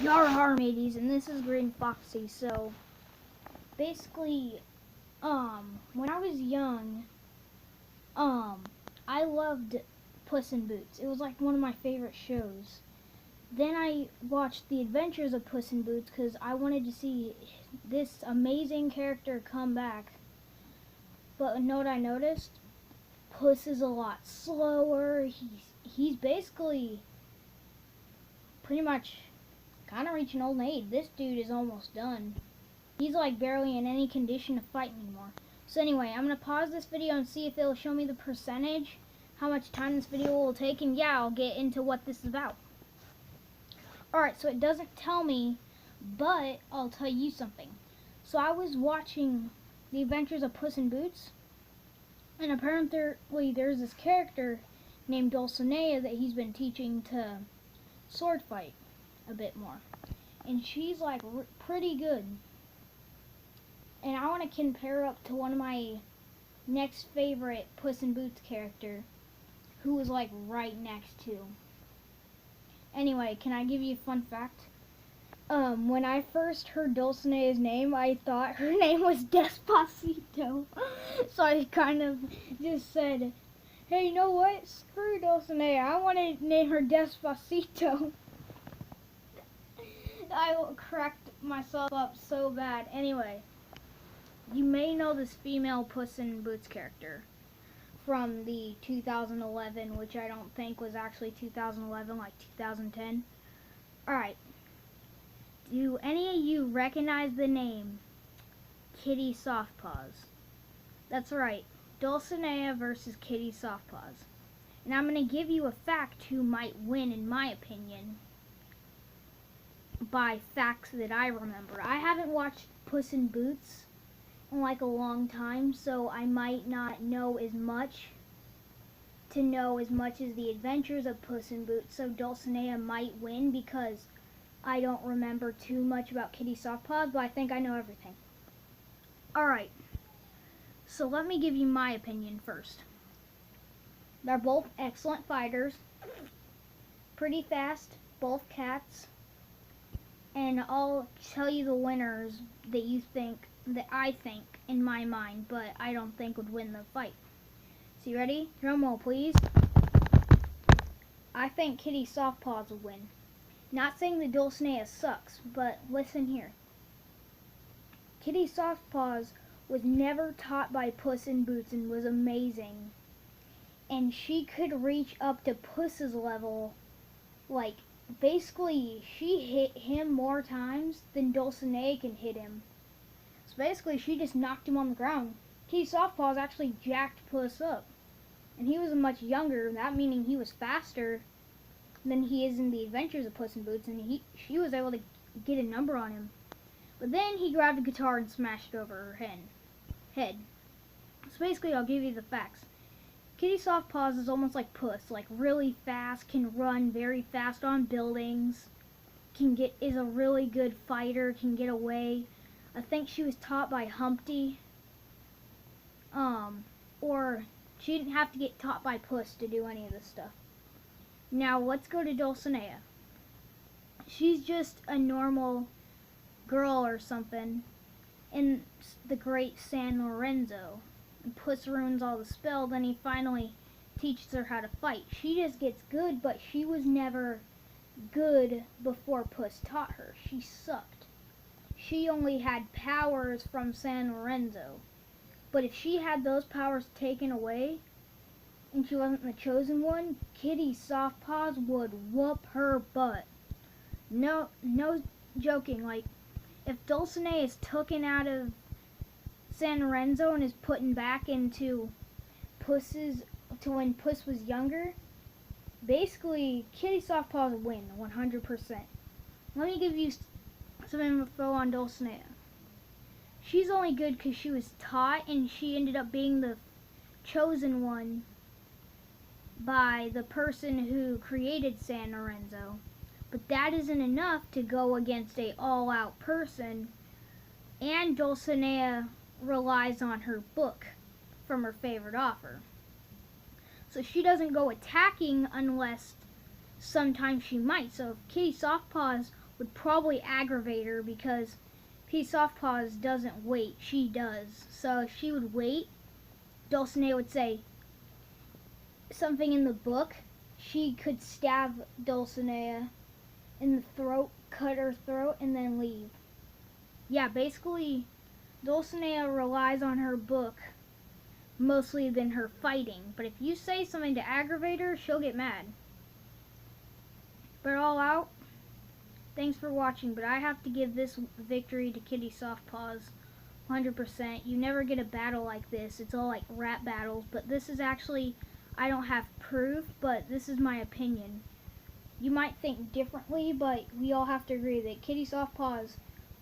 Yar mateys, and this is Green Foxy. So, basically, when I was young, I loved Puss in Boots. It was like one of my favorite shows. Then I watched The Adventures of Puss in Boots because I wanted to see this amazing character come back. But you know what I noticed? Puss is a lot slower. He's basically pretty much kind of reaching old age. This dude is almost done. He's like barely in any condition to fight anymore. So anyway, I'm going to pause this video and see if it'll show me the percentage, how much time this video will take, and yeah, I'll get into what this is about. Alright, so it doesn't tell me, but I'll tell you something. So I was watching The Adventures of Puss in Boots, and apparently there's this character named Dulcinea that he's been teaching to sword fight a bit more. And she's like pretty good. And I want to compare up to one of my next favorite Puss in Boots character, who was like right next to. Anyway, can I give you a fun fact? When I first heard Dulcinea's name, I thought her name was Despacito. So I kind of just said, hey, you know what? Screw Dulcinea. I want to name her Despacito. I cracked myself up so bad. Anyway, you may know this female Puss in Boots character from the 2011, which I don't think was actually 2011, like 2010. Alright. Do any of you recognize the name Kity Softpaws? That's right. Dulcinea versus Kity Softpaws. And I'm going to give you a fact who might win, in my opinion, by facts that I remember. I haven't watched Puss in Boots in like a long time, so I might not know as much to know as much as The Adventures of Puss in Boots, so Dulcinea might win because I don't remember too much about Kity Softpaws, but I think I know everything. Alright, so let me give you my opinion first. They're both excellent fighters, pretty fast, both cats, and I'll tell you the winners that I think in my mind, but I don't think would win the fight. So you ready? Drum roll, please. I think Kity Softpaws will win. Not saying that Dulcinea sucks, but listen here. Kity Softpaws was never taught by Puss in Boots and was amazing. And she could reach up to Puss's level. Like, basically, she hit him more times than Dulcinea can hit him. So basically, she just knocked him on the ground. Kity Softpaws actually jacked Puss up. And he was much younger, that meaning he was faster than he is in The Adventures of Puss in Boots, and she was able to get a number on him. But then he grabbed a guitar and smashed it over her head. So basically, I'll give you the facts. Kity Softpaws is almost like Puss, like really fast, can run very fast on buildings, is a really good fighter, can get away. I think she was taught by Humpty, or she didn't have to get taught by Puss to do any of this stuff. Now, let's go to Dulcinea. She's just a normal girl or something in the great San Lorenzo. And Puss ruins all the spell, then he finally teaches her how to fight. She just gets good, but she was never good before Puss taught her. She sucked. She only had powers from San Lorenzo. But if she had those powers taken away, and she wasn't the chosen one, Kity Softpaws would whoop her butt. No joking. Like, if Dulcinea is taken out of San Lorenzo and is put back into when Puss was younger, basically Kity Softpaws would win 100%. Let me give you some info on Dulcinea. She's only good because she was taught, and she ended up being the chosen one by the person who created San Lorenzo. But that isn't enough to go against a all-out person, and Dulcinea relies on her book from her favorite author. So she doesn't go attacking unless sometimes she might. So if Kity Softpaws would probably aggravate her because Kitty Softpaws doesn't wait. She does. So if she would wait, Dulcinea would say something in the book. She could stab Dulcinea in the throat, cut her throat, and then leave. Yeah, basically, Dulcinea relies on her book mostly than her fighting. But if you say something to aggravate her, she'll get mad. But all out, thanks for watching. But I have to give this victory to Kitty Softpaws 100%. You never get a battle like this. It's all like rap battles. But this is actually, I don't have proof, but this is my opinion. You might think differently, but we all have to agree that Kitty Softpaws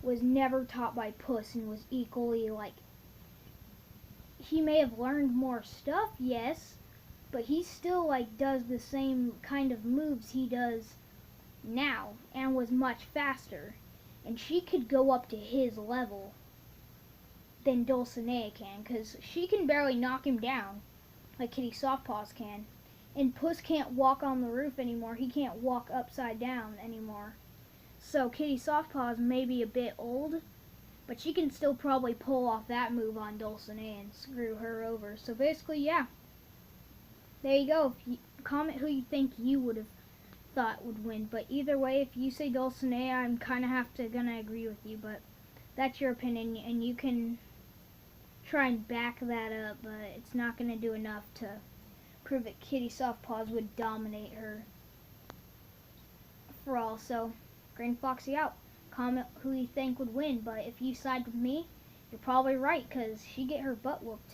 was never taught by Puss and was equally like, he may have learned more stuff, yes, but he still like does the same kind of moves he does now and was much faster. And she could go up to his level than Dulcinea can, because she can barely knock him down like Kitty Softpaws can. And Puss can't walk on the roof anymore. He can't walk upside down anymore. So Kitty Softpaws may be a bit old, but she can still probably pull off that move on Dulcinea and screw her over. So basically, yeah. There you go. Comment who you think you would have thought would win. But either way, if you say Dulcinea, I'm kind of gonna agree with you. But that's your opinion, and you can try and back that up. But it's not gonna do enough to prove that Kitty Softpaws would dominate her for all. So, Green Foxy out. Comment who you think would win, but if you side with me, you're probably right, because she get her butt whooped.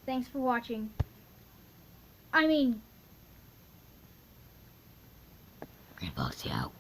Thanks for watching. Green Foxy out.